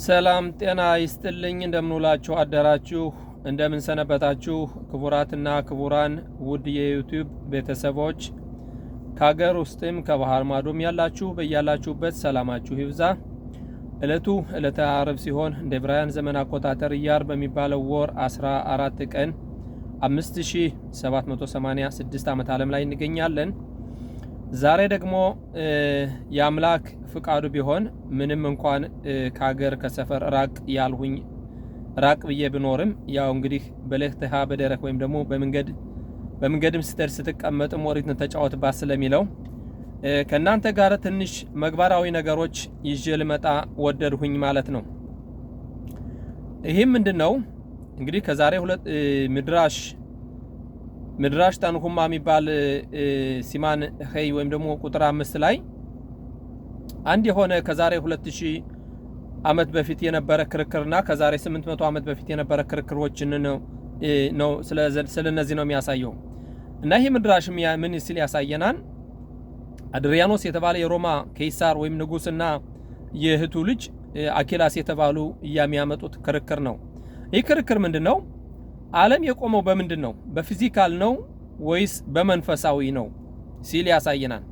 ሰላም ጤና ይስጥልኝ እንደምንውላችሁ አደራችሁ እንደምን ሰነበታችሁ ክቡራትና ክቡራን ውድ የዩቲዩብ ቤተሰቦች ከሀገር ውስጥም ከባህር ማዶም ያላችሁ በያላችሁበት ሰላማችሁ ይብዛ። እለቱ ዕለተ ዓርብ ሲሆን እንደ ዕብራውያን ዘመን አቆጣጠር ኢያር በሚባለው ወር 14 ቀን 5786 ዓመት ዓለም ላይ እንገኛለን። ዛሬ ደግሞ የአምላክ ፍቃዱ ቢሆን ምንም እንኳን ከሀገር ከሰፈር ራቅ ብዬ ብኖርም ያው እንግዲህ በለህተሃ በደረክ ወይም ደግሞ በመንገድም ስትቀመጥ ሞሪትን ተጫወትባት ስለሚለው ከናንተ ጋር ትንሽ መግባራዊ ነገሮች ይዤ ልመጣ ወደድሁኝ ማለት ነው። ይህም ምንድነው እንግዲህ ከዛሬ ምድራሽ ታንሁማ የሚባል ሲማን ኸይ ወይም ደግሞ ቁጥር 5 ላይ አንድ የሆነ ከዛሬ 2000 ዓመት በፊት የነበረ ክርክርና ከዛሬ 800 ዓመት በፊት የነበረ ክርክሮችን ነው ስለነዚህ ነው የሚያሳየው። እና ይህ ምድራሽ ምን ሲል ያሳየናል? አድሪያኖስ የተባለ የሮማ ቄሳር ወይም ንጉስና የእህቱ ልጅ አኪላስ የተባሉ የሚያመጡት ክርክር ነው። ይህ ክርክር ምንድነው? ዓለም የቆመው በምንድን ነው? በፊዚካል ነው ወይስ በመንፈሳዊ ነው ሲል ያሳየናል።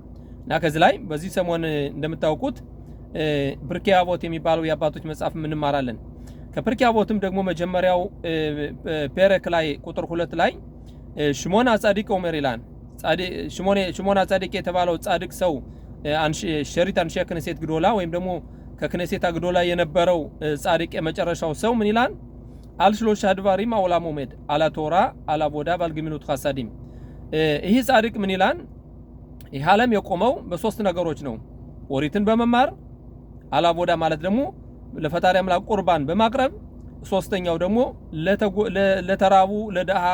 እና ከዚህ ላይ በዚህ ሰሞን እንደምታውቁት ፕርኪ አቮት የሚባለው የአባቶች መጽሐፍ እንማራለን። ከፕርኪ አቮትም ደግሞ መጀመሪያው ፔረክ ላይ ቁጥር 2 ላይ ሽሞና ጻድቅ ኦሜር ይላል። ሽሞና ጻድቅ የተባለው ጻድቅ ሰው ሸሪት አንሺ ክነሴት ግዶላ ወይም ደግሞ ከክነሴት ግዶላ የነበረው ጻድቅ የመጨረሻው ሰው ምን ይላል? አልሽሎሽ አድባሪም አውላሙ ሜድ አላቶራ አላቦዳ ባልግሚኑት ሐሳዲም። ይህ ጻድቅ ምን ይላል? ይህ ዓለም የቆመው በሶስት ነገሮች ነው። ኦሪትን በመማር አላቦዳ ማለት ደግሞ ለፈጣሪ አምላክ ቁርባን በማቅረብ ሶስተኛው ደግሞ ለተራቡ ለደሃ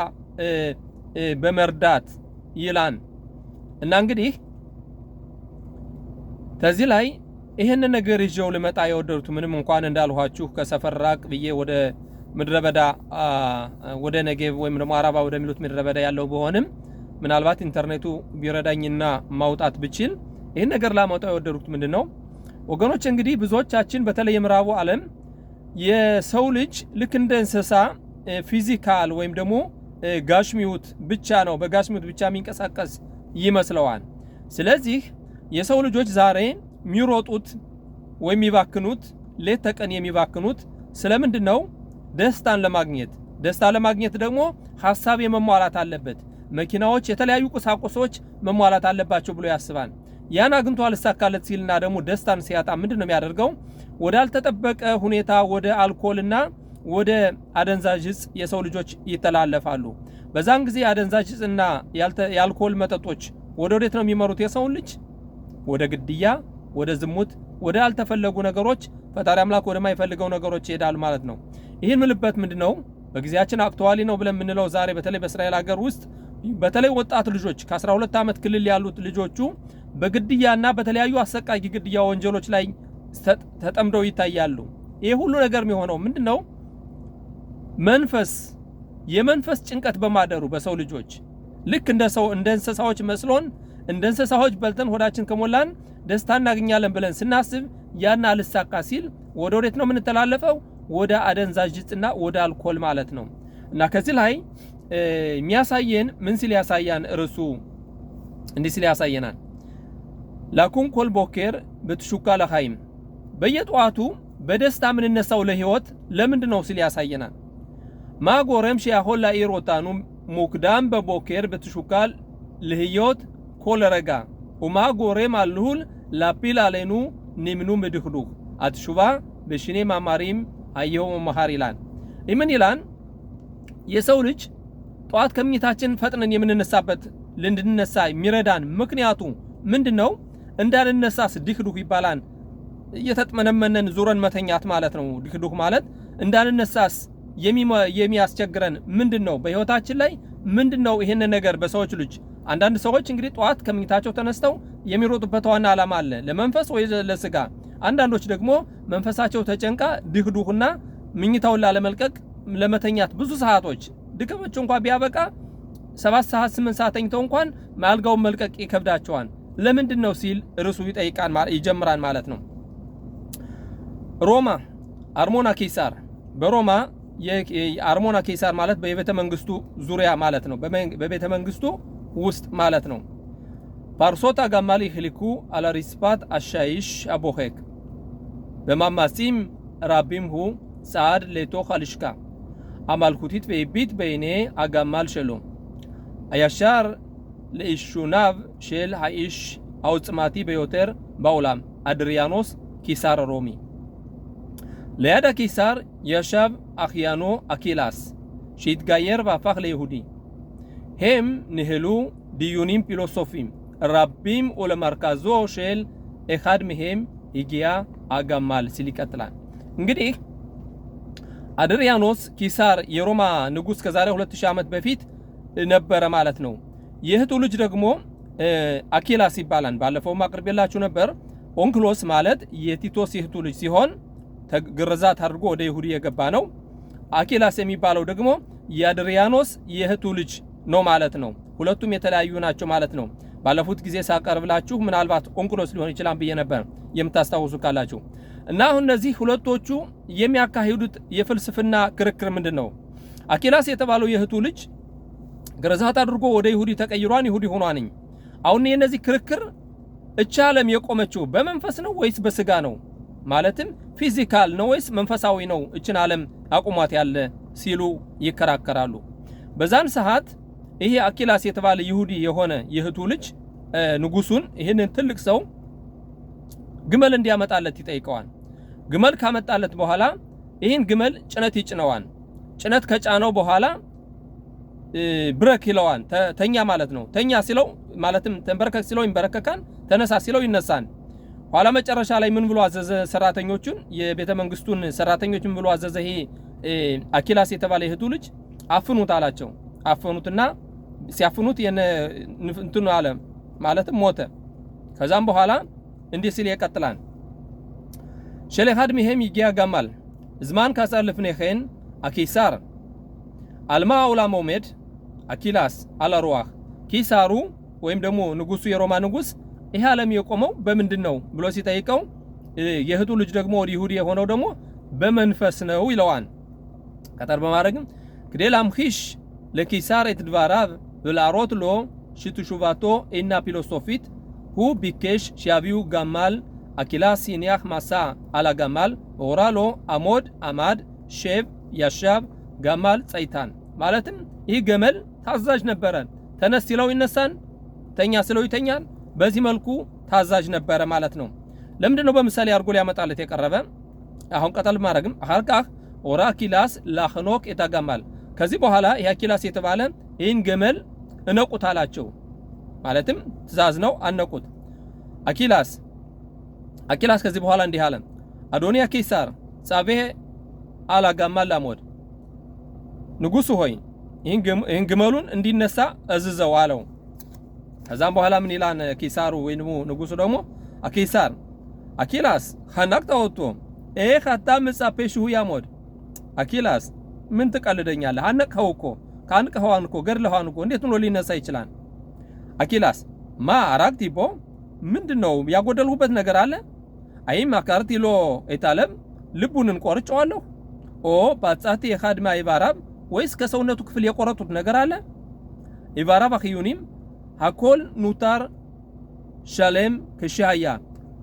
በመርዳት ይላል። እና እንግዲህ ከዚህ ላይ ይሄንን ነገር ይዤው ልመጣ የወደዱት ምንም እንኳን እንዳልኋችሁ ከሰፈር ራቅ ብዬ ወደ ምድረበዳ ወደ ነጌብ ወይም ደግሞ አራባ ወደሚሉት ምድረበዳ ያለው በሆንም ምናልባት ኢንተርኔቱ ቢረዳኝና ማውጣት ብችል ይሄን ነገር ላማውጣው የወደዱት ምንድነው ወገኖች? እንግዲህ ብዙዎቻችን በተለይ የምዕራቡ ዓለም የሰው ልጅ ልክ እንደ እንስሳ ፊዚካል ወይም ደግሞ ጋሽሚውት ብቻ ነው፣ በጋሽሚውት ብቻ የሚንቀሳቀስ ይመስለዋል። ስለዚህ የሰው ልጆች ዛሬ የሚሮጡት ወይም የሚባክኑት ሌት ተቀን የሚባክኑት ስለምንድነው? ደስታን ለማግኘት ደግሞ ሐሳብ የመሟላት አለበት። መኪናዎች፣ የተለያዩ ቁሳቁሶች መሟላት አለባቸው ብሎ ያስባል። ያን አግኝቶ አልሳካለት ሲልና ደግሞ ደስታን ሲያጣ ምንድነው የሚያደርገው? ወደ አልተጠበቀ ሁኔታ ወደ አልኮልና ወደ አደንዛዥ ዕፅ የሰው ልጆች ይተላለፋሉ። በዛን ጊዜ አደንዛዥ ዕፅና የአልኮል መጠጦች ወዴት ነው የሚመሩት? የሰው ልጅ ወደ ግድያ፣ ወደ ዝሙት፣ ወደ አልተፈለጉ ነገሮች፣ ፈጣሪ አምላክ ወደ ማይፈልገው ነገሮች ይሄዳል ማለት ነው። ይህን ምልበት ምንድነው? በጊዜያችን አክቱዋሊ ነው ብለን የምንለው ዛሬ በተለይ በእስራኤል ሀገር ውስጥ በተለይ ወጣት ልጆች ከ12 ዓመት ክልል ያሉት ልጆቹ በግድያና በተለያዩ አሰቃቂ ግድያ ወንጀሎች ላይ ተጠምደው ይታያሉ። ይሄ ሁሉ ነገር የሚሆነው ምንድነው? የመንፈስ ጭንቀት በማደሩ በሰው ልጆች ልክ እንደ እንስሳዎች መስሎን እንደ እንስሳዎች በልተን ሆዳችን ከሞላን ደስታ እናገኛለን ብለን ስናስብ ያን አልሳካ ሲል ወዴት ነው የምንተላለፈው? ወደ አደንዛዥ ዕፅና ወደ አልኮል ማለት ነው። እና ከዚህ ላይ የሚያሳየን ምን ሲል ያሳያን? እርሱ እንዲህ ሲል ያሳየናል። ላኩም ኮል ቦኬር በትሹካ ለሃይም፣ በየጧቱ በደስታ ምንነሳው ለህይወት ለምንድን ነው ሲል ያሳየናል። ማጎረም ሺያሆል ላኢሮታኑ ሙክዳም በቦኬር በትሹካል ለህይወት ኮለረጋ ወማጎረም አልሁል ላፒል አለኑ ንምኑ ምድህዱ አትሹባ በሽኔ ማማሪም አየው መሐር ይላል። ምን ይላል? የሰው ልጅ ጧት ከመኝታችን ፈጥነን የምንነሳበት ልንነሳ የሚረዳን ምክንያቱ ምንድነው? እንዳንነሳስ ድክዱክ ይባላል። እየተጥመነመነን ዙረን መተኛት ማለት ነው። ድክዱክ ማለት እንዳንነሳስ የሚያስቸግረን ምንድነው? በህይወታችን ላይ ምንድነው? ይሄን ነገር በሰዎች ልጅ አንዳንድ ሰዎች እንግዲህ ጧት ከመኝታቸው ተነስተው የሚሮጡበት ዋና ዓላማ አለ፣ ለመንፈስ ወይ ለስጋ። አንዳንዶች ደግሞ መንፈሳቸው ተጨንቃ ድክዱክና ምኝታውን ላለመልቀቅ ለመተኛት ብዙ ሰዓቶች ድከመቸው እንኳን ቢያበቃ 7 ሰዓት 8 ሰዓት ተኝተው እንኳን ማልጋውን መልቀቅ ይከብዳቸዋል። ለምንድነው ሲል ርሱ ይጠይቃል ይጀምራል ማለት ነው። ሮማ አርሞና ኬሳር በሮማ የአርሞና ኬሳር ማለት በቤተ መንግስቱ ዙሪያ ማለት ነው። በቤተ መንግስቱ ውስጥ ማለት ነው። ፓርሶት አጋማል ይህልኩ አላሪስፓት አሻይሽ አቦሄክ በማማሲም ራቢም ሁ ጻድ ለቶኽ አልሽካ አማልኩቲት በይቢት በይኔ አጋማል ሸሎ አያሻር ለኢሹናብ ሼል ሃይሽ አውጽማቲ በዮተር ባውላም አድሪያኖስ ኪሳር ሮሚ ליד הקיסר ישב אחיינו אקילס, שהתגייר והפך ליהודי. הם ניהלו דיונים פילוסופיים רבים ולמרכזו של אחד מהם הגיע הגמל ሲሊቀጥላል። እንግዲህ አድሪያኖስ ኪሳር የሮማ ንጉስ ከዛሬ 2000 ዓመት በፊት ነበረ ማለት ነው። የእህቱ ልጅ ደግሞ አኪላስ ይባላል። ባለፈው ማቅርቤላችሁ ነበር። ኦንክሎስ ማለት የቲቶስ የእህቱ ልጅ ሲሆን ግርዛት አድርጎ ወደ ይሁዲ የገባ ነው። አኪላስ የሚባለው ደግሞ የአድሪያኖስ የእህቱ ልጅ ነው ማለት ነው። ሁለቱም የተለያዩ ናቸው ማለት ነው። ባለፉት ጊዜ ሳቀርብላችሁ ምናልባት ኦንክሎስ ሊሆን ይችላል ብዬ ነበር የምታስታውሱ ካላችሁ። እና አሁን እነዚህ ሁለቶቹ የሚያካሂዱት የፍልስፍና ክርክር ምንድነው? አኪላስ የተባለው የእህቱ ልጅ ግርዛት አድርጎ ወደ ይሁዲ ተቀይሯን ይሁዲ ሆኗን። አሁን የነዚህ ክርክር እቻ ዓለም የቆመችው በመንፈስ ነው ወይስ በስጋ ነው? ማለትም ፊዚካል ነው ወይስ መንፈሳዊ ነው እችን ዓለም አቁሟት ያለ ሲሉ ይከራከራሉ። በዛን ሰዓት ይሄ አኪላስ የተባለ ይሁዲ የሆነ የእህቱ ልጅ ንጉሱን ይሄንን ትልቅ ሰው ግመል እንዲያመጣለት ይጠይቀዋል። ግመል ካመጣለት በኋላ ይሄን ግመል ጭነት ይጭነዋል። ጭነት ከጫነው በኋላ ብረክ ይለዋል። ተኛ ማለት ነው። ተኛ ሲለው ማለትም ተንበረከክ ሲለው ይንበረከካል፣ ተነሳ ሲለው ይነሳል። ኋላ መጨረሻ ላይ ምን ብሎ አዘዘ? ሰራተኞቹን የቤተ መንግስቱን ሰራተኞች ምን ብሎ አዘዘ? ይሄ አኪላስ የተባለ የእህቱ ልጅ አፍኑት አላቸው። አፍኑትና ሲያፍኑት እንትኑ አለ ማለትም ሞተ። ከዛም በኋላ እንዲህ ሲል ይቀጥላል። ሸለሃድ ሚሄም ይጊያ ጋማል ዝማን ካሳልፍነኸን አኪሳር አልማ አውላ ሞሜድ አኪላስ አላሩዋህ ኪሳሩ ወይም ደግሞ ንጉሱ የሮማ ንጉስ ይሄ ዓለም የቆመው በምንድነው ብሎ ሲጠይቀው የእህቱ ልጅ ደግሞ ወደ ይሁዲ የሆነው ደግሞ በመንፈስ ነው ይለዋል። ቀጠር በማድረግም ከደላም ኺሽ ለኪሳር እትድባራብ ብላሮት ሎ ሽቱሹባቶ እና ፊሎሶፊት ሁ ቢኬሽ ሻቢው ጋማል አኪላስ ሲኒያህ ማሳ አላ ጋማል ወራሎ አሞድ አማድ ሼብ ያሻብ ጋማል ጸይታን ማለትም ይህ ገመል ታዛዥ ነበረ። ተነስ ሲለው ይነሳን፣ ተኛ ሲለው ይተኛል። በዚህ መልኩ ታዛዥ ነበረ ማለት ነው። ለምንድነው በምሳሌ አርጎ ሊያመጣለት የቀረበ? አሁን ቀጠል ማድረግም አርቃህ ወራ አኪላስ ላኽኖክ የተጋማል ከዚህ በኋላ ይህ አኪላስ የተባለ ይህን ገመል እነቁት አላቸው። ማለትም ትእዛዝ ነው፣ አነቁት። አኪላስ ከዚህ በኋላ እንዲህ አለ። አዶንያ ኬሳር ጻቤ አላጋማል ላሞድ ንጉሱ ሆይ ይህን ግመሉን እንዲነሳ እዝዘው አለው። ከዛም በኋላ ምን ይላል ኬሳሩ ወይንም ንጉሱ ደግሞ አኪላስ ኸናቅ ተወጥቶ ኸታ መጻፔሹ ያሞድ አኪላስ ምን ትቀልደኛለህ? አነቅኸው እኮ ካንቀኸዋን እኮ ገድለኸዋን እኮ እንዴት ነው ሊነሳ ይችላል? አኪላስ ማ አራክቲቦ ምንድነው ያጎደልሁበት ነገር አለ? አይም አካርቲሎ እታለም ልቡን እንቆርጨዋለሁ ኦ ባጻቲ የኻድማ ይባራብ ወይስ ከሰውነቱ ክፍል የቆረጡት ነገር አለ? ይባራብ አኺዩኒም አኮል ኑታር ሻለም ከሻያ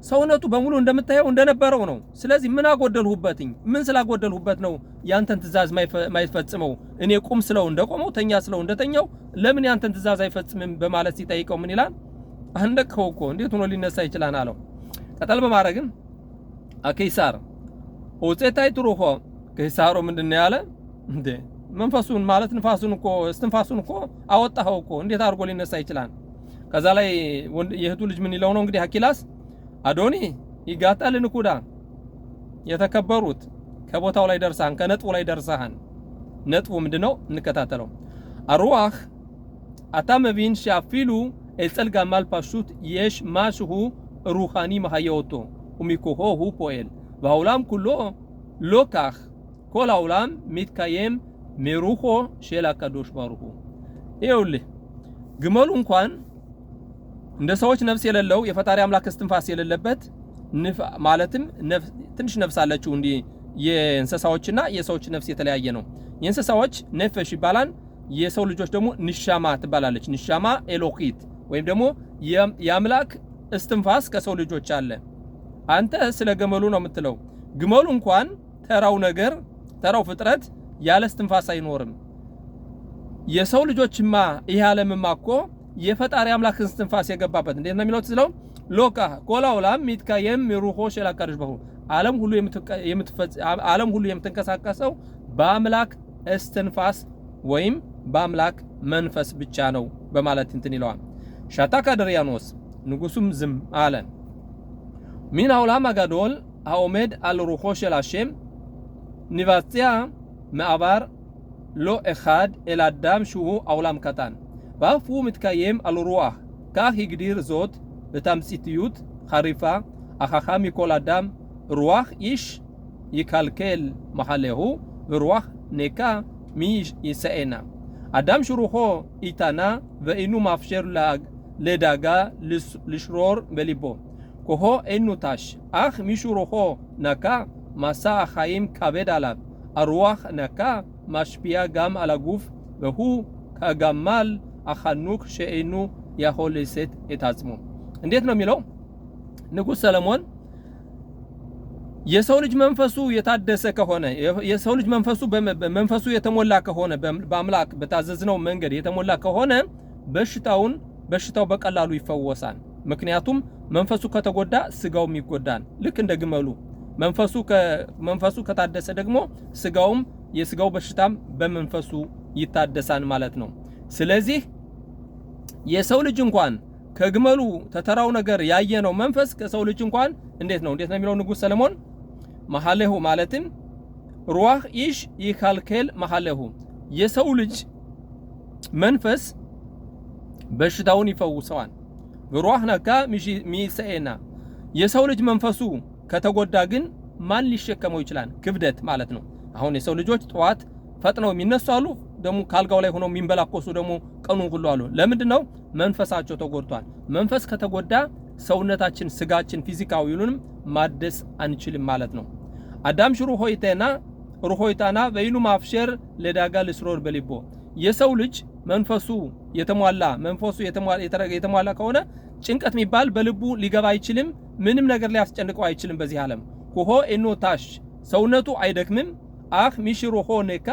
ሰውነቱ በሙሉ እንደምታየው እንደነበረው ነው። ስለዚህ ምን አጎደልሁበትኝ? ምን ስላጎደልሁበት ነው ያንተን ትእዛዝ ማይፈጽመው? እኔ ቁም ስለው እንደቆመው ተኛ ስለው እንደተኛው ለምን ያንተን ትእዛዝ አይፈጽምም? በማለት ሲጠይቀው ምን ይላል? አንደቅኸው እኮ እንዴት ሆኖ ሊነሳ ይችላል አለው። ቀጠል በማድረግም አኪሳር ወጽታይ ትሩሆ ከሳሮ ምንድነው ያለ እንዴ መንፈሱን ማለት ንፋሱን እኮ እስትንፋሱን እኮ አወጣኸው እኮ እንዴት አድርጎ ሊነሳ ይችላል? ከዛ ላይ የእህቱ ልጅ ምን ይለው ነው እንግዲህ አኪላስ አዶኒ ይጋጣል ንኩዳ የተከበሩት ከቦታው ላይ ደርሳን ከነጥቡ ላይ ደርሳን። ነጥቡ ምንድነው? እንከታተለው። አሩዋህ አታመቢን ሻፊሉ እጽል ጋማል ፓሹት የሽ ማሽሁ ሩሃኒ ማሃየውቶ ኡሚኮሆ ሁ ፖኤል ባውላም ኩሎ ሎካህ ኮል አውላም ሚትካየም ሜሩሆ ሼላ ካዶሽ ባሩሁ። ይኸውልህ ግመሉ እንኳን እንደ ሰዎች ነፍስ የሌለው የፈጣሪ አምላክ እስትንፋስ የሌለበት ማለትም ትንሽ ነፍስ አለችው እንዲ የእንስሳዎችና የሰዎች ነፍስ የተለያየ ነው። የእንስሳዎች ነፍሽ ይባላል። የሰው ልጆች ደግሞ ንሻማ ትባላለች። ንሻማ ኤሎኪት ወይም ደግሞ የአምላክ እስትንፋስ ከሰው ልጆች አለ። አንተ ስለ ግመሉ ነው የምትለው። ግመሉ እንኳን ተራው ፍጥረት ያለ እስትንፋስ አይኖርም። የሰው ልጆችማ ይህ ዓለምማ እኮ የፈጣሪ አምላክ እስትንፋስ የገባበት እንዴት ነው የሚለው ትዝለው ሎካ ኮላውላም ሚትካየም ሩሆ ሸላካርሽ በሁ ዓለም ሁሉ የምትንቀሳቀሰው በአምላክ እስትንፋስ ወይም በአምላክ መንፈስ ብቻ ነው በማለት እንትን ይለዋል። ሻታካ ደርያኖስ ንጉሱም ዝም አለ። ሚን አውላም አጋዶል አኦሜድ አል ሩሆ ሸል አሸም ኒቫጽያ ማዕባር ሎ אחד אל אדם שהוא העולם קטן ואף הוא מתקיים על רוח כך הגדיר זאת בתמציתיות חריפה החכם מכל אדם רוח איש יקלקל מחלהו ורוח נקה מי יסענה אדם שרוחו איתנה ואינו מאפשר לדאגה לשרור בליבו כוחו אינו תש אך מי שרוחו נקה מסע החיים כבד עליו הרוח נקה משפיע גם על הגוף והוא כגמל החנוק שאינו יכול לשאת את עצמו እንዴት ነው የሚለው ንጉስ ሰለሞን የሰው ልጅ መንፈሱ የታደሰ ከሆነ የሰው ልጅ መንፈሱ የተሞላ ከሆነ በአምላክ በታዘዝነው መንገድ የተሞላ ከሆነ በሽታው በቀላሉ ይፈወሳል። ምክንያቱም መንፈሱ ከተጎዳ ስጋውም ይጎዳል። ልክ እንደ ግመሉ መንፈሱ ከታደሰ ደግሞ የስጋው በሽታም በመንፈሱ ይታደሳል ማለት ነው። ስለዚህ የሰው ልጅ እንኳን ከግመሉ ተተራው ነገር ያየነው መንፈስ ከሰው ልጅ እንኳን እንዴት ነው የሚለው ንጉስ ሰለሞን መሐለሁ ማለትም ሩህ ኢሽ ይካልከል መሐለሁ የሰው ልጅ መንፈስ በሽታውን ይፈውሰዋል። ሩህ ነካ ሚሰኤና የሰው ልጅ መንፈሱ ከተጎዳ ግን ማን ሊሸከመው ይችላል? ክብደት ማለት ነው። አሁን የሰው ልጆች ጠዋት ፈጥነው የሚነሱ አሉ፣ ደግሞ ካልጋው ላይ ሆነው የሚንበላኮሱ ደግሞ ቀኑን ሁሉ አሉ። ለምንድነው? መንፈሳቸው ተጎድቷል። መንፈስ ከተጎዳ ሰውነታችን ስጋችን ፊዚካዊውንም ማደስ አንችልም ማለት ነው። አዳም ሽሩ ሆይታና በይኑ ማፍሸር ለዳጋ ለስሮር በሊቦ የሰው ልጅ መንፈሱ የተሟላ ከሆነ ጭንቀት የሚባል በልቡ ሊገባ አይችልም። ምንም ነገር ሊያስጨንቀው አይችልም። በዚህ ዓለም ኮሆ ኤኖታሽ ሰውነቱ አይደክምም። አኽ ሚሽሩሆ ነካ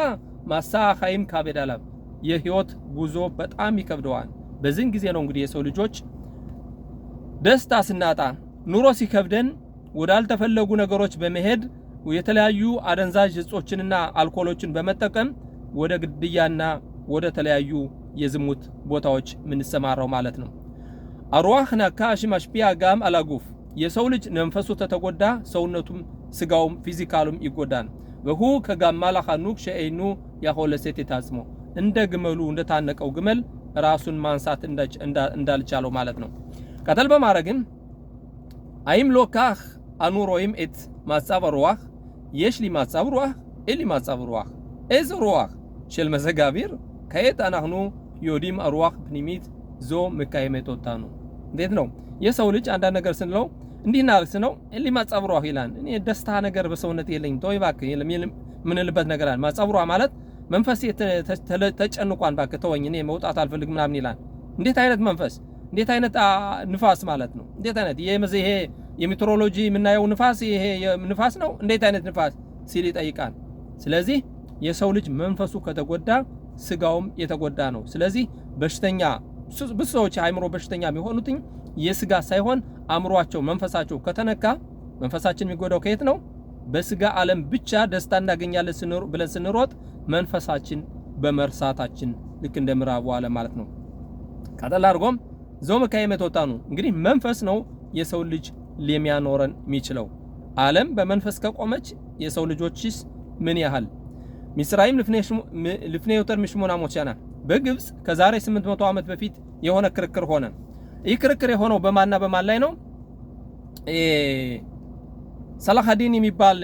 ማሳ ኻይም ካበዳላ የህይወት ጉዞ በጣም ይከብደዋል። በዚህን ጊዜ ነው እንግዲህ የሰው ልጆች ደስታ ስናጣ ኑሮ ሲከብደን ወዳልተፈለጉ ነገሮች በመሄድ የተለያዩ አደንዛዥ እጾችንና አልኮሎችን በመጠቀም ወደ ግድያና ወደ ተለያዩ የዝሙት ቦታዎች ምንሰማራው ማለት ነው። አርዋህና ካሽማሽፒያ ጋም አላጉፍ የሰው ልጅ መንፈሱ ተተጎዳ ሰውነቱም ስጋውም ፊዚካሉም ይጎዳል። ወሁ ከጋማላ ኻኑክ ሸኤኑ ያሆለሰት የታጽሞ እንደ ግመሉ እንደታነቀው ግመል ራሱን ማንሳት እንዳልቻለው ማለት ነው። ቀጠል በማረግም አይም ሎካህ አኑሮይም እት ማጻብ ሩህ የሽሊ ማጻብ ሩህ ኤሊ ማጻብ ሩህ ኤዝ ሩህ ሸል መዘጋቢር ከየት አናህኑ ዮዲም አሩህ ፕኒሚት ዞ መካይመቶታ ነው። እንዴት ነው የሰው ልጅ አንድ ነገር ስንለው እንዲና ነው ኤሊ ማጻብ ሩህ ይላል። እኔ ደስታ ነገር በሰውነት የለኝም ቶይ ባክ ምንልበት ነገር አለ። ማጻብ ሩህ ማለት መንፈስ ተጨንቋን ባክ ተወኝ እኔ መውጣት አልፈልግም ምናምን ይላል። እንዴት አይነት መንፈስ እንዴት አይነት ንፋስ ማለት ነው? እንዴት አይነት ይሄ የሜትሮሎጂ የምናየው ንፋስ ይሄ ንፋስ ነው? እንዴት አይነት ንፋስ ሲል ይጠይቃል። ስለዚህ የሰው ልጅ መንፈሱ ከተጎዳ ስጋውም የተጎዳ ነው። ስለዚህ በሽተኛ ብዙ ሰዎች አእምሮ በሽተኛ የሚሆኑት የስጋ ሳይሆን አእምሮአቸው መንፈሳቸው ከተነካ መንፈሳችን የሚጎዳው ከየት ነው? በስጋ ዓለም ብቻ ደስታ እናገኛለን ብለን ስንሮጥ መንፈሳችን በመርሳታችን ልክ እንደ ምዕራቡ ዓለም ማለት ነው። ቀጠል አድርጎም ዞም ከየመቶታ ነው እንግዲህ መንፈስ ነው የሰው ልጅ ሊያኖረን የሚችለው። ዓለም በመንፈስ ከቆመች የሰው ልጆችስ ምን ያህል ሚስራይም ልፍኔውተር ምሽሞና ሞቻና በግብጽ ከዛሬ 800 ዓመት በፊት የሆነ ክርክር ሆነ። ይህ ክርክር የሆነው በማንና በማን ላይ ነው? ሰላሃዲን የሚባል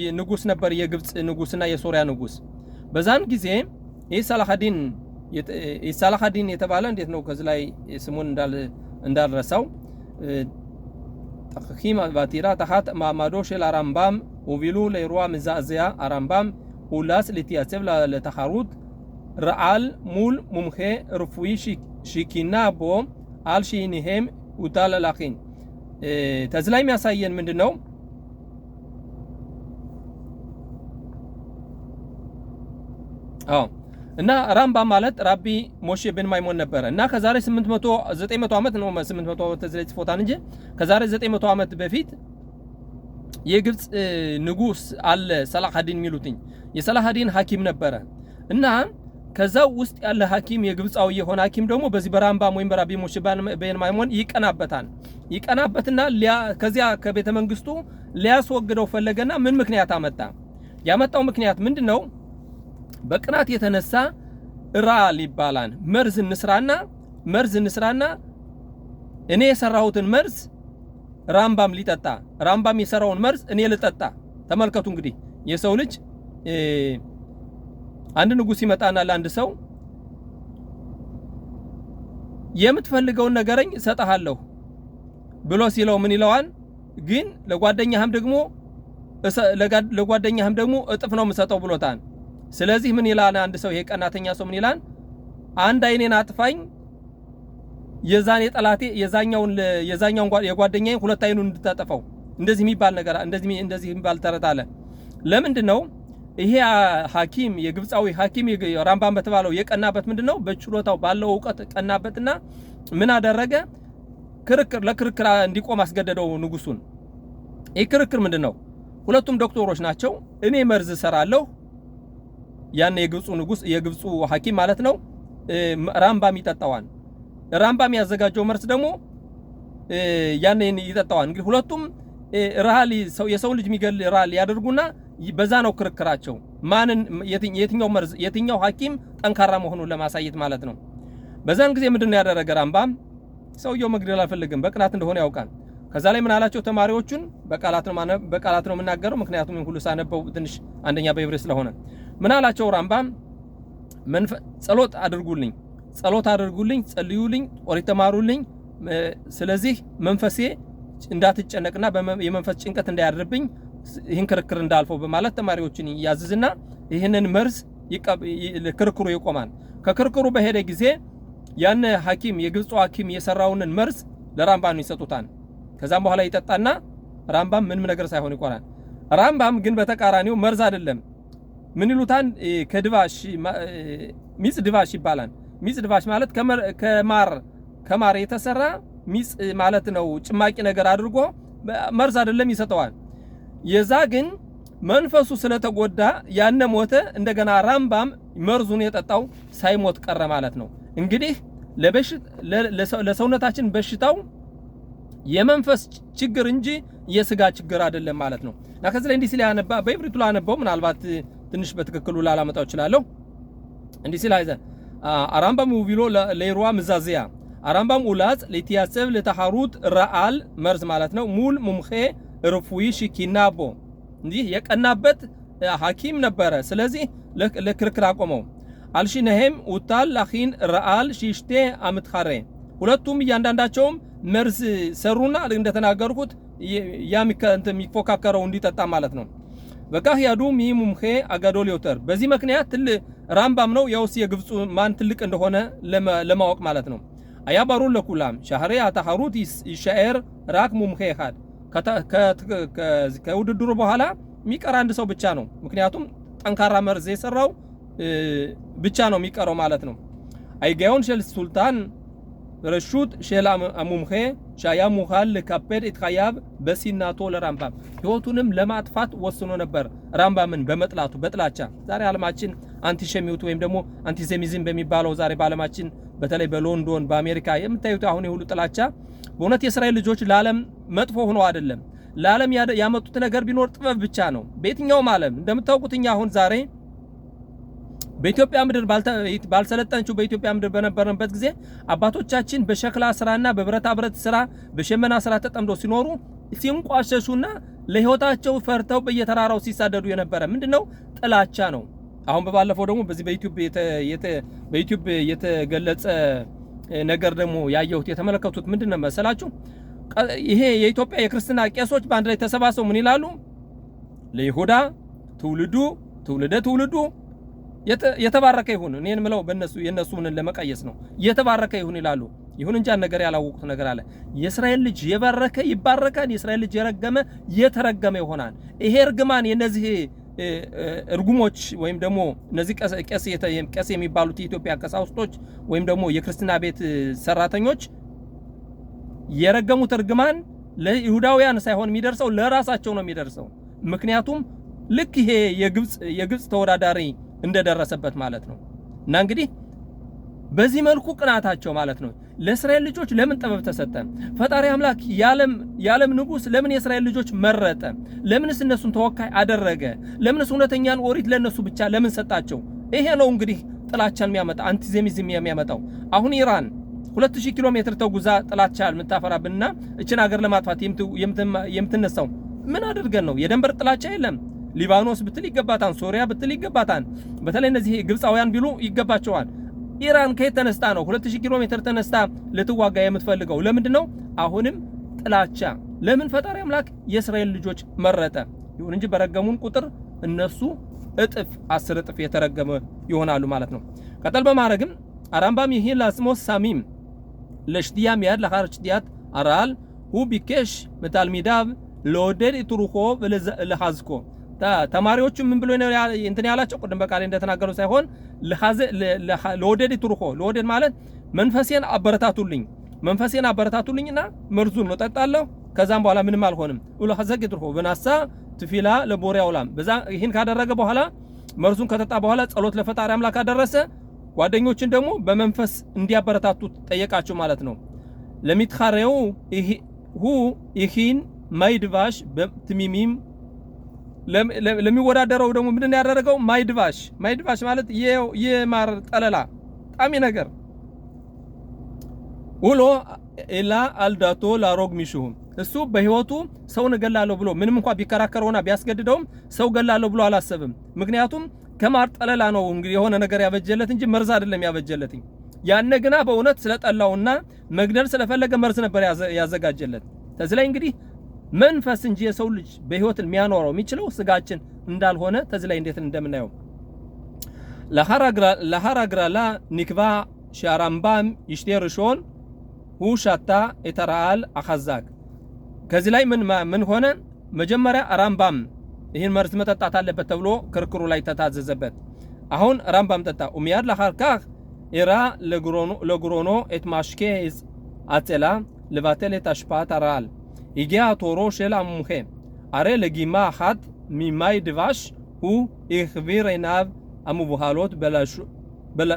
የንጉስ ነበር፣ የግብጽ ንጉስና የሶሪያ ንጉስ። በዛን ጊዜ ይህ ሰላሃዲን የተባለ እንዴት ነው ከዚህ ላይ ስሙን እንዳልረሳው החכיም בעתירה תחת מעמדו של הרמב"ם הובילו לאירוע מזעזע. הרמב"ם אולץ להתייצב לתחרות רעל מול מומחה רפואי שכינה בו על שעיניהם הוטל להכין። ተዚህ ላይ የሚያሳየን ምንድነው? እና ራምባም ማለት ራቢ ሞሼ ብን ማይሞን ነበረ እና ከዛሬ 900 ዓመት ነው 800 ዓመት ተዝለይ ጽፎታን እንጂ ከዛሬ 900 ዓመት በፊት የግብጽ ንጉስ አለ ሰላሐዲን ሚሉትኝ የሰላሐዲን ሐኪም ነበረ እና ከዛው ውስጥ ያለ ሐኪም የግብጻው የሆነ ሐኪም ደግሞ በዚህ በራምባም ወይም በራቢ ሞሼ ብን ማይሞን ይቀናበትና ከዚያ ከቤተ መንግስቱ ሊያስወግደው ፈለገና ምን ምክንያት አመጣ? ያመጣው ምክንያት ምንድነው? በቅናት የተነሳ ራል ይባላል መርዝ እንስራና እኔ የሰራሁትን መርዝ ራምባም ሊጠጣ ራምባም የሰራውን መርዝ እኔ ልጠጣ። ተመልከቱ እንግዲህ የሰው ልጅ አንድ ንጉስ ይመጣና ለአንድ ሰው የምትፈልገውን ነገረኝ እሰጥሃለሁ ብሎ ሲለው ምን ይለዋል? ግን ለጓደኛህም ደግሞ እጥፍ ነው የምሰጠው ብሎታል። ስለዚህ ምን ይላል አንድ ሰው ይሄ ቀናተኛ ሰው ምን ይላል? አንድ አይኔን አጥፋኝ የዛኔ ጠላቴ የዛኛውን የጓደኛዬን ሁለት አይኑን እንድታጠፋው። እንደዚህ የሚባል ነገር እንደዚህ የሚባል ተረት አለ። ለምንድነው ይሄ ሐኪም የግብጻዊ ሐኪም ራምባም በተባለው የቀናበት ምንድነው? በችሎታው ባለው ዕውቀት ቀናበትና ምን አደረገ? ለክርክር እንዲቆም አስገደደው ንጉሱን። ይሄ ክርክር ምንድነው? ሁለቱም ዶክተሮች ናቸው። እኔ መርዝ ሰራለሁ ያን የግብጹ ንጉስ የግብጹ ሐኪም ማለት ነው ራምባም ይጠጣዋል። ራምባም ያዘጋጀው መርዝ ደግሞ ያንን ይጠጣዋል። እንግዲህ ሁለቱም ራሊ የሰው ልጅ የሚገል ራሊ ያደርጉና በዛ ነው ክርክራቸው። ማንን የትኛው መርዝ የትኛው ሐኪም ጠንካራ መሆኑን ለማሳየት ማለት ነው። በዛን ጊዜ ምንድነው ያደረገ ራምባም? ሰውየው መግደል አልፈልግም በቅናት እንደሆነ ያውቃል። ከዛ ላይ ምን አላቸው ተማሪዎቹን? በቃላት ነው የምናገረው ምክንያቱም ሁሉ ሳነበው ትንሽ አንደኛ በዕብራይስጥ ስለሆነ ምን አላቸው ራምባም? ጸሎት አድርጉልኝ፣ ጸልዩልኝ፣ ኦሪት ተማሩልኝ። ስለዚህ መንፈሴ እንዳትጨነቅና የመንፈስ ጭንቀት እንዳያድርብኝ ይህን ክርክር እንዳልፈው በማለት ተማሪዎችን ያዝዝና ይህንን መርዝ ክርክሩ ይቆማል። ከክርክሩ በሄደ ጊዜ ያን ሐኪም የግብጽ ሐኪም የሰራውን መርዝ ለራምባም ይሰጡታል። ከዛም በኋላ ይጠጣና ራምባም ምንም ነገር ሳይሆን ይቆራል። ራምባም ግን በተቃራኒው መርዝ አይደለም ምን ይሉታል? ሚጽ ድባሽ ይባላል። ሚጽ ድባሽ ማለት ከማር የተሰራ ሚጽ ማለት ነው። ጭማቂ ነገር አድርጎ መርዝ አይደለም ይሰጠዋል። የዛ ግን መንፈሱ ስለተጎዳ ያነ ሞተ። እንደገና ራምባም መርዙን የጠጣው ሳይሞት ቀረ ማለት ነው። እንግዲህ ለሰውነታችን በሽታው የመንፈስ ችግር እንጂ የስጋ ችግር አይደለም ማለት ነው። እና ከዚህ ላይ እንዲህ ሲል ያነባ በዕብሪቱ ላነበው ምናልባት ትንሽ በትክክሉ ላላመጣው ይችላል። እንዲህ ሲል አይዘ አራምባም ውቢሎ ለይሩዋ መዛዚያ አራምባም ኡላጽ ለቲያሰብ ለተሐሩት ረአል መርዝ ማለት ነው። ሙል ሙምኼ ርፉይ ሽኪናቦ እንዲህ የቀናበት ሐኪም ነበረ። ስለዚህ ለክርክር አቆመው። አልሽነሄም ኡታል ላኺን ረአል ሽሽቴ አምትኻሬ ሁለቱም እያንዳንዳቸውም መርዝ ሰሩና እንደተናገርኩት የሚፎካከረው እንዲጠጣ ማለት ነው። በቃህ ያዱ ሙምኼ አጋዶል ይወተር በዚህ ምክንያት ራምባም ነው የውስ የግብጹ ማን ትልቅ እንደሆነ ለማወቅ ማለት ነው። አያባሩ ለኩላም ሻህሬ አታሐሩት ይሻኤር ራክ ሙምኼ ኻድ ከውድድሩ በኋላ የሚቀር አንድ ሰው ብቻ ነው። ምክንያቱም ጠንካራ መርዝ የሰራው ብቻ ነው የሚቀረው ማለት ነው። አይጋውን ሸል ሱልጣን ረሹት ሸላ ሙምኼ ሻያ ሙኻል ለካፔድ ኢትኻያብ በሲናቶ ለራምባም ህይወቱንም ለማጥፋት ወስኖ ነበር። ራምባምን በመጥላቱ በጥላቻ ዛሬ ዓለማችን አንቲሴሚት ወይም ደግሞ አንቲሴሚዝም በሚባለው ዛሬ በዓለማችን በተለይ በሎንዶን በአሜሪካ የምታዩት አሁን የሁሉ ጥላቻ በእውነት የእስራኤል ልጆች ለዓለም መጥፎ ሆኖ አይደለም። ለዓለም ያመጡት ነገር ቢኖር ጥበብ ብቻ ነው። በየትኛውም ዓለም እንደምታውቁት እኛ አሁን ዛሬ በኢትዮጵያ ምድር ባልሰለጠነችው በኢትዮጵያ ምድር በነበረበት ጊዜ አባቶቻችን በሸክላ ስራና በብረታ ብረት ስራ በሸመና ስራ ተጠምደው ሲኖሩ ሲንቋሸሹና ለህይወታቸው ፈርተው በየተራራው ሲሳደዱ የነበረ ምንድነው? ጥላቻ ነው። አሁን በባለፈው ደግሞ በዚህ በዩቲዩብ የተገለጸ ነገር ደግሞ ያየሁት የተመለከቱት ምንድነው መሰላችሁ? ይሄ የኢትዮጵያ የክርስትና ቄሶች በአንድ ላይ ተሰባስበው ምን ይላሉ? ለይሁዳ ትውልደ ትውልዱ የተባረከ ይሁን። እኔን ምለው በእነሱ የእነሱን ለመቀየስ ነው። የተባረከ ይሁን ይላሉ። ይሁን እንጂ ነገር ያላወቁት ነገር አለ። የእስራኤል ልጅ የባረከ ይባረካል፣ የእስራኤል ልጅ የረገመ የተረገመ ይሆናል። ይሄ እርግማን የነዚህ እርጉሞች ወይም ደግሞ እነዚህ ቄስ የሚባሉት የኢትዮጵያ ቀሳውስቶች ወይም ደግሞ የክርስትና ቤት ሰራተኞች የረገሙት እርግማን ለይሁዳውያን ሳይሆን የሚደርሰው ለራሳቸው ነው የሚደርሰው። ምክንያቱም ልክ ይሄ የግብጽ ተወዳዳሪ እንደደረሰበት ማለት ነው። እና እንግዲህ በዚህ መልኩ ቅናታቸው ማለት ነው። ለእስራኤል ልጆች ለምን ጥበብ ተሰጠ? ፈጣሪ አምላክ የዓለም ንጉሥ ለምን የእስራኤል ልጆች መረጠ? ለምንስ እነሱን ተወካይ አደረገ? ለምንስ እውነተኛን ኦሪት ለነሱ ብቻ ለምን ሰጣቸው? ይሄ ነው እንግዲህ ጥላቻን የሚያመጣ አንቲዜሚዝም የሚያመጣው። አሁን ኢራን 2000 ኪሎ ሜትር ተጉዛ ጥላቻ የምታፈራብንና እችን ሀገር ለማጥፋት የምትነሳው ምን አድርገን ነው? የደንበር ጥላቻ የለም። ሊባኖስ ብትል ይገባታል፣ ሶሪያ ብትል ይገባታል። በተለይ እነዚህ ግብፃውያን ቢሉ ይገባቸዋል። ኢራን ከየት ተነስታ ነው 2000 ኪሎ ሜትር ተነስታ ልትዋጋ የምትፈልገው? ለምንድን ነው? አሁንም ጥላቻ። ለምን ፈጣሪ አምላክ የእስራኤል ልጆች መረጠ? ይሁን እንጂ በረገሙን ቁጥር እነሱ 10 እጥፍ የተረገመ ይሆናሉ ማለት ነው። ቀጠል በማድረግም አራምባም ይሄን ላስሞስ ሳሚም ለሽቲያ ሚያድ ለኻር ሽቲያት አራል ሁ ቢኬሽ መታልሚዳብ ለወደድ ኢትሩኮ ለሐዝኮ ተማሪዎቹ ምን ብሎ ነው እንትን ያላቸው? ቅድም በቃል እንደተናገሩ ሳይሆን ለወደድ ኢትሩኮ ለወደድ ማለት መንፈሴን አበረታቱልኝና መርዙን ነው ጠጣለሁ፣ ከዛም በኋላ ምንም አልሆንም። ለሐዘግ ኢትሩኮ በናሳ ትፊላ ለቦሪያውላም በዛ ይሄን ካደረገ በኋላ መርዙን ከተጣ በኋላ ጸሎት ለፈጣሪ አምላክ አደረሰ። ጓደኞችን ደግሞ በመንፈስ እንዲያበረታቱት ጠየቃቸው ማለት ነው። ለሚትኻሬው ሁ ይሂን ማይድቫሽ በትሚሚም ለሚወዳደረው ደግሞ ምንድን ያደረገው? ማይድቫሽ ማለት የማር ጠለላ ጣሚ ነገር ውሎ ኢላ አልዳቶ ላሮግ ሚሹም እሱ በህይወቱ ሰውን ገላለሁ ብሎ ምንም እንኳን ቢከራከረውና ቢያስገድደውም ሰው ገላለሁ ብሎ አላሰብም። ምክንያቱም ከማር ጠለላ ነው እንግዲህ የሆነ ነገር ያበጀለት እንጂ መርዝ አይደለም ያበጀለትኝ። ያነ ግና በእውነት ስለጠላውና መግደል ስለፈለገ መርዝ ነበር ያዘጋጀለት። ተዚህ ላይ እንግዲህ መንፈስ እንጂ የሰው ልጅ በህይወትን የሚያኖረው የሚችለው ስጋችን እንዳልሆነ ተዚህ ላይ እንዴት እንደምናየው ለሐራግራላ ኒክባ ሻራምባም ይሽቴርሾን ሁሻታ የተራል አኸዛክ ከዚህ ላይ ምን ሆነ? መጀመሪያ አራምባም ይህን መርዝ መጠጣት አለበት ተብሎ ክርክሩ ላይ ተታዘዘበት። አሁን አራምባም ጠጣ። ኡሚያድ ለሐርካህ ኢራ ለግሮኖ ኤትማሽኬ አጼላ ለባተል ተሽፓት አራል ይጊያ ቶሮ ሸል አሙኸ አሬ ለጊማ ሐት ሚማይ ድቫሽ ሁ ይኽቢር ኢናብ አሙብሃሎት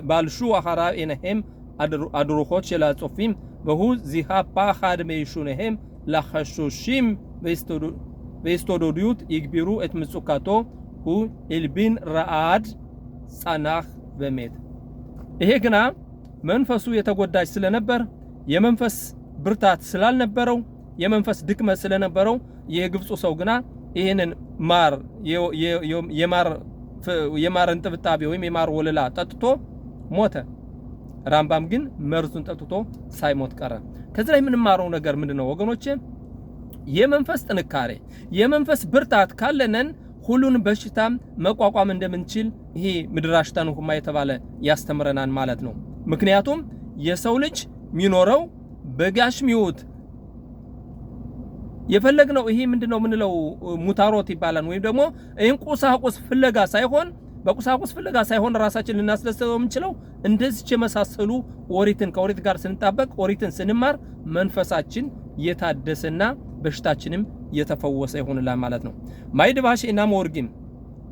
ባልሹ አኸራ ኢነሄም አድሩኾት ሸላ ጾፊም በሁ ዚሃ ፓኻድ መይሹነሄም ለኸሹሺም በስቶዶዲዩት ይግቢሩ እት ምጹካቶ ሁ ኢልቢን ረአድ ጻናህ በሜት ይሄ ግና መንፈሱ የተጎዳጅ ስለነበር የመንፈስ ብርታት ስላልነበረው የመንፈስ ድክመት ስለነበረው የግብፁ ሰው ግና ይሄንን የማር እንጥብጣቢ ወይም የማር ወለላ ጠጥቶ ሞተ። ራምባም ግን መርዙን ጠጥቶ ሳይሞት ቀረ። ከዚህ ላይ የምንማረው ነገር ምንድነው ወገኖቼ? የመንፈስ ጥንካሬ የመንፈስ ብርታት ካለነን ሁሉን በሽታ መቋቋም እንደምንችል ይሄ ምድራሽ ተንሁማ የተባለ ያስተምረናል ማለት ነው። ምክንያቱም የሰው ልጅ የሚኖረው በጋሽሚውት የፈለግነው ይሄ ምንድነው ምንለው ሙታሮት ይባላል። ወይም ደግሞ ይሄን ቁሳቁስ ፍለጋ ሳይሆን በቁሳቁስ ፍለጋ ሳይሆን ራሳችን ልናስደስተው የምንችለው እንደዚህ የመሳሰሉ ኦሪትን ከኦሪት ጋር ስንጣበቅ ኦሪትን ስንማር መንፈሳችን የታደሰና በሽታችንም የተፈወሰ ይሆንላል ማለት ነው። ማይድባሽ እና ሞርጊም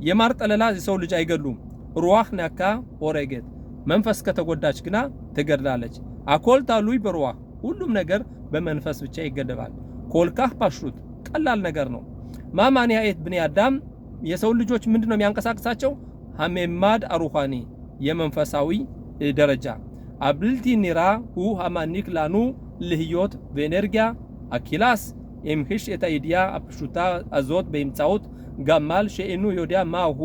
የማር ጠለላ የሰው ልጅ አይገሉም። ሩዋህ ነካ ኦሬጌት መንፈስ ከተጎዳች ግና ትገድላለች። አኮልታሉይ በሩዋህ ሁሉም ነገር በመንፈስ ብቻ ይገደባል። ኮልካህ ፓሹት ቀላል ነገር ነው። ማማንያኤት ብኒ አዳም የሰው ልጆች ምንድነው የሚያንቀሳቅሳቸው? ሐሜማድ አሩኻኒ የመንፈሳዊ ደረጃ አብልቲ ኒራ ሁ ሃማኒክ ላኑ ለህይወት በኤነርጊያ አኪላስ ኤምሂሽ የታይዲያ አፕሹታ አዞት በእምጻውት ጋማል ሸኢኑ ዮዲያ ማሁ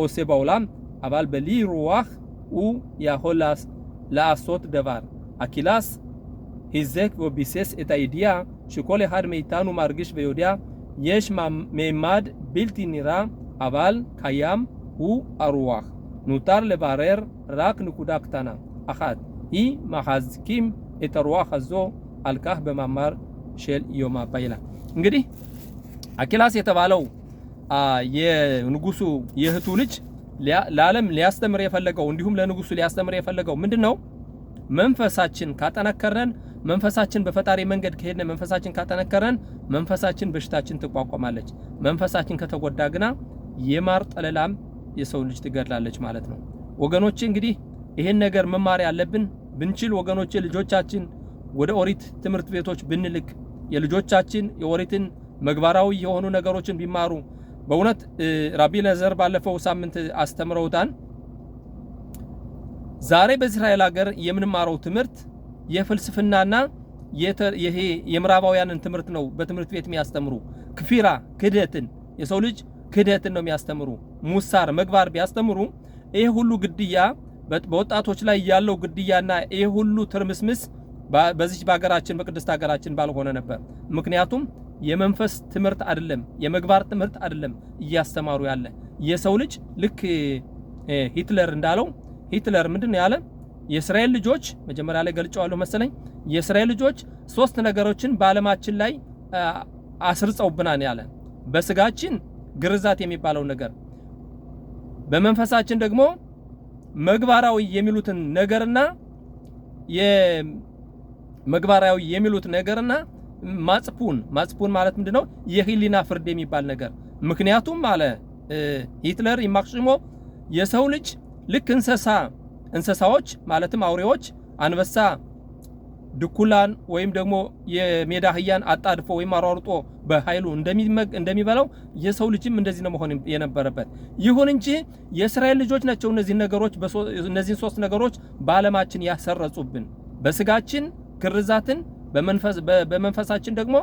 ኦሴባውላም አባል በሊ ሩዋህ ኡ ያሆላስ ለአሶት ደቫር አኪላስ ሂዘክ ወቢሴስ የታይዲያ שכל אחד מאיתנו מרגיש ויודע, יש מימד בלתי נראה, אבל קיים, הוא הרוח. נותר לברר רק נקודה קטנה אחת, היא מחזקים את הרוח הזו, על כך במאמר של יום הפעילה። እንግዲህ አኪላስ የተባለው የንጉሱ የእህቱ ልጅ ለዓለም ሊያስተምር የፈለገው እንዲሁም ለንጉሱ ሊያስተምር የፈለገው ምንድነው? መንፈሳችን ካጠነከረን፣ መንፈሳችን በፈጣሪ መንገድ ከሄድን፣ መንፈሳችን ካጠነከረን መንፈሳችን በሽታችን ትቋቋማለች። መንፈሳችን ከተጎዳ ግና የማር ጠለላም የሰው ልጅ ትገድላለች ማለት ነው። ወገኖቼ እንግዲህ ይሄን ነገር መማር ያለብን ብንችል ወገኖቼ ልጆቻችን ወደ ኦሪት ትምህርት ቤቶች ብንልክ የልጆቻችን የኦሪትን መግባራዊ የሆኑ ነገሮችን ቢማሩ በእውነት ራቢ ለዘር ባለፈው ሳምንት አስተምረውታን። ዛሬ በእስራኤል ሀገር የምንማረው ትምህርት የፍልስፍናና ይሄ የምዕራባውያንን ትምህርት ነው በትምህርት ቤት የሚያስተምሩ። ክፊራ ክህደትን፣ የሰው ልጅ ክህደትን ነው የሚያስተምሩ። ሙሳር መግባር ቢያስተምሩ ይሄ ሁሉ ግድያ በወጣቶች ላይ ያለው ግድያና ይሄ ሁሉ ትርምስምስ በዚህ በሀገራችን በቅድስት ሀገራችን ባልሆነ ነበር። ምክንያቱም የመንፈስ ትምህርት አይደለም፣ የመግባር ትምህርት አይደለም እያስተማሩ ያለ። የሰው ልጅ ልክ ሂትለር እንዳለው፣ ሂትለር ምንድነው ያለ? የእስራኤል ልጆች መጀመሪያ ላይ ገልጫዋለሁ መሰለኝ፣ የእስራኤል ልጆች ሶስት ነገሮችን በዓለማችን ላይ አስርጸውብናል ያለ። በስጋችን ግርዛት የሚባለው ነገር፣ በመንፈሳችን ደግሞ መግባራዊ የሚሉትን ነገርና የመግባራዊ የሚሉት ነገርና ማጽፑን ማለት ምንድነው? የህሊና ፍርድ የሚባል ነገር። ምክንያቱም አለ ሂትለር ይማክሽሞ የሰው ልጅ ልክ እንስሳዎች ማለትም አውሬዎች፣ አንበሳ፣ ድኩላን ወይም ደግሞ የሜዳ አህያን አጣድፎ ወይም አሯርጦ በኃይሉ እንደሚበላው የሰው ልጅም እንደዚህ ነው መሆን የነበረበት። ይሁን እንጂ የእስራኤል ልጆች ናቸው እነዚህን ሶስት ነገሮች በዓለማችን ያሰረጹብን። በስጋችን ግርዛትን፣ በመንፈሳችን ደግሞ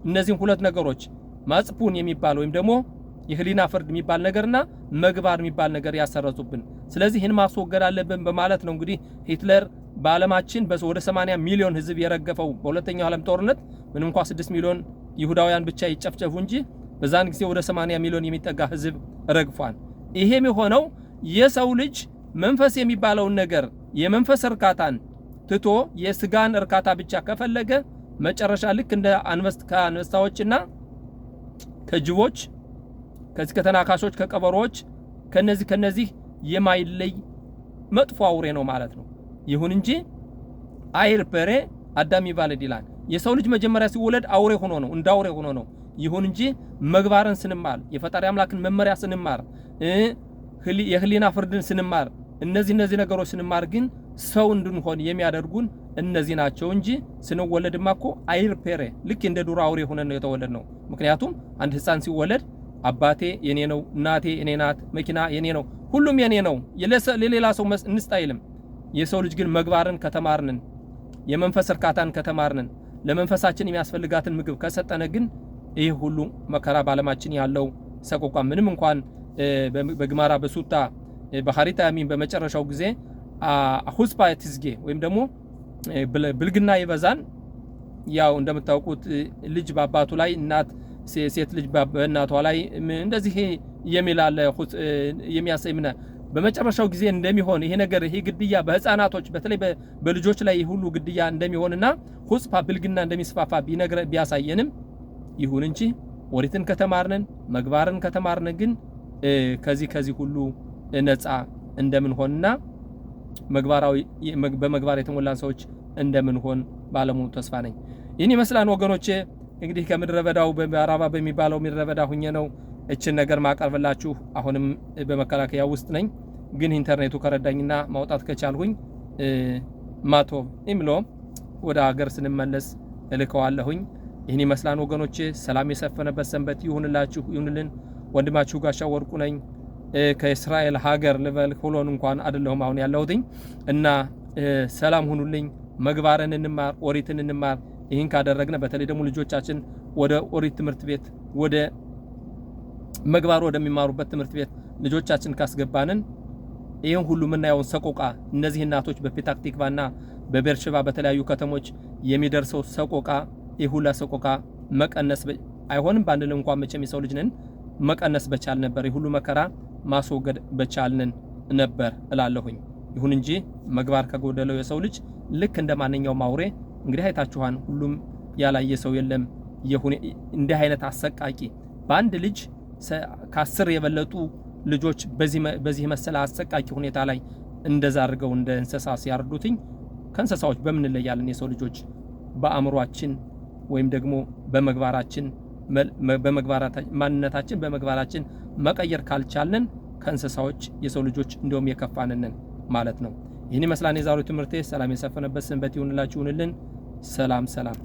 እነዚህን ሁለት ነገሮች ማጽፑን የሚባል ወይም ደግሞ የህሊና ፍርድ የሚባል ነገርና መግባር የሚባል ነገር ያሰረጹብን። ስለዚህ ይህን ማስወገድ አለብን በማለት ነው እንግዲህ ሂትለር በዓለማችን ወደ 80 ሚሊዮን ህዝብ የረገፈው በሁለተኛው ዓለም ጦርነት። ምንም እንኳን 6 ሚሊዮን ይሁዳውያን ብቻ ይጨፍጨፉ እንጂ በዛን ጊዜ ወደ 80 ሚሊዮን የሚጠጋ ህዝብ ረግፏል። ይሄም የሆነው የሰው ልጅ መንፈስ የሚባለውን ነገር የመንፈስ እርካታን ትቶ የስጋን እርካታ ብቻ ከፈለገ መጨረሻ ልክ እንደ አንበሳዎችና ከጅቦች፣ ከዚህ ከተናካሾች፣ ከቀበሮች ከነዚህ የማይለይ መጥፎ አውሬ ነው ማለት ነው። ይሁን እንጂ አይር በሬ አዳም ይባልድ ይላል። የሰው ልጅ መጀመሪያ ሲወለድ አውሬ ሆኖ ነው፣ እንደ አውሬ ሆኖ ነው። ይሁን እንጂ መግባርን ስንማር፣ የፈጣሪ አምላክን መመሪያ ስንማር፣ የህሊና ፍርድን ስንማር፣ እነዚህ ነገሮች ስንማር ግን ሰው እንድንሆን የሚያደርጉን እነዚህ ናቸው እንጂ ስንወለድማ እኮ አይር ፔሬ ልክ እንደ ዱር አውሬ ሆነን ነው የተወለድ ነው። ምክንያቱም አንድ ህፃን ሲወለድ አባቴ የኔ ነው፣ እናቴ የኔ ናት፣ መኪና የኔ ነው፣ ሁሉም የኔ ነው፣ ለሌላ ሰው እንስጣይልም። የሰው ልጅ ግን መግባርን ከተማርንን፣ የመንፈስ እርካታን ከተማርንን፣ ለመንፈሳችን የሚያስፈልጋትን ምግብ ከሰጠነ ግን ይህ ሁሉ መከራ ባለማችን ያለው ሰቆቃ ምንም እንኳን በግማራ በሱታ በሐሪታ ያሚን በመጨረሻው ጊዜ ሁስፓ ትዝጌ ወይም ደግሞ ብልግና ይበዛን። ያው እንደምታውቁት ልጅ በአባቱ ላይ እናት ሴት ልጅ በእናቷ ላይ እንደዚህ የሚላለ የሚያሰይምና በመጨረሻው ጊዜ እንደሚሆን ይሄ ነገር ይሄ ግድያ በህፃናቶች በተለይ በልጆች ላይ ሁሉ ግድያ እንደሚሆንና ሁስፓ ብልግና እንደሚስፋፋ ቢያሳየንም ይሁን እንጂ ኦሪትን ከተማርነን መግባርን ከተማርነን ግን ከዚህ ሁሉ ነፃ እንደምንሆንና በመግባር የተሞላን ሰዎች እንደምንሆን ባለሙሉ ተስፋ ነኝ። ይህን ይመስላል ወገኖቼ። እንግዲህ ከምድረ በዳው በአራባ በሚባለው ምድረ በዳ ሁኜ ነው እችን ነገር ማቀርብላችሁ። አሁንም በመከላከያ ውስጥ ነኝ፣ ግን ኢንተርኔቱ ከረዳኝና ማውጣት ከቻልሁኝ ማቶ ኢምሎ ወደ ሀገር ስንመለስ እልከዋለሁኝ። ይህን ይመስላል ወገኖቼ። ሰላም የሰፈነበት ሰንበት ይሁንልን። ወንድማችሁ ጋሻው ወርቁ ነኝ ከእስራኤል ሀገር ልበል ሁሉን እንኳን አይደለሁም አሁን ያለሁትኝ እና ሰላም ሁኑልኝ። መግባርን እንማር፣ ኦሪትን እንማር። ይህን ካደረግነ በተለይ ደግሞ ልጆቻችን ወደ ኦሪት ትምህርት ቤት ወደ መግባር ወደሚማሩበት ትምህርት ቤት ልጆቻችን ካስገባንን ይህን ሁሉ የምናየውን ሰቆቃ እነዚህ እናቶች በፔታክቲክቫና በቤርሸባ በተለያዩ ከተሞች የሚደርሰው ሰቆቃ ይሁላ ሰቆቃ መቀነስ አይሆንም ባንል እንኳን መቼም የሰው ልጅ ነን መቀነስ በቻል ነበር፣ የሁሉ መከራ ማስወገድ በቻልን ነበር እላለሁኝ። ይሁን እንጂ ምግባር ከጎደለው የሰው ልጅ ልክ እንደ ማንኛውም አውሬ እንግዲህ አይታችኋን፣ ሁሉም ያላየ ሰው የለም። እንዲህ አይነት አሰቃቂ በአንድ ልጅ ከ10 የበለጡ ልጆች በዚህ መሰለ አሰቃቂ ሁኔታ ላይ እንደዛ አድርገው እንደ እንስሳ ሲያርዱትኝ ከእንስሳዎች በምን እንለያለን? የሰው ልጆች በአእምሯችን ወይም ደግሞ በመግባራችን ማንነታችን በመግባራችን መቀየር ካልቻልን ከእንስሳዎች የሰው ልጆች እንደውም የከፋንን ማለት ነው። ይህን ይመስላል የዛሬው ትምህርቴ። ሰላም የሰፈነበት ሰንበት ይሁንላችሁ። ሰላም ሰላም።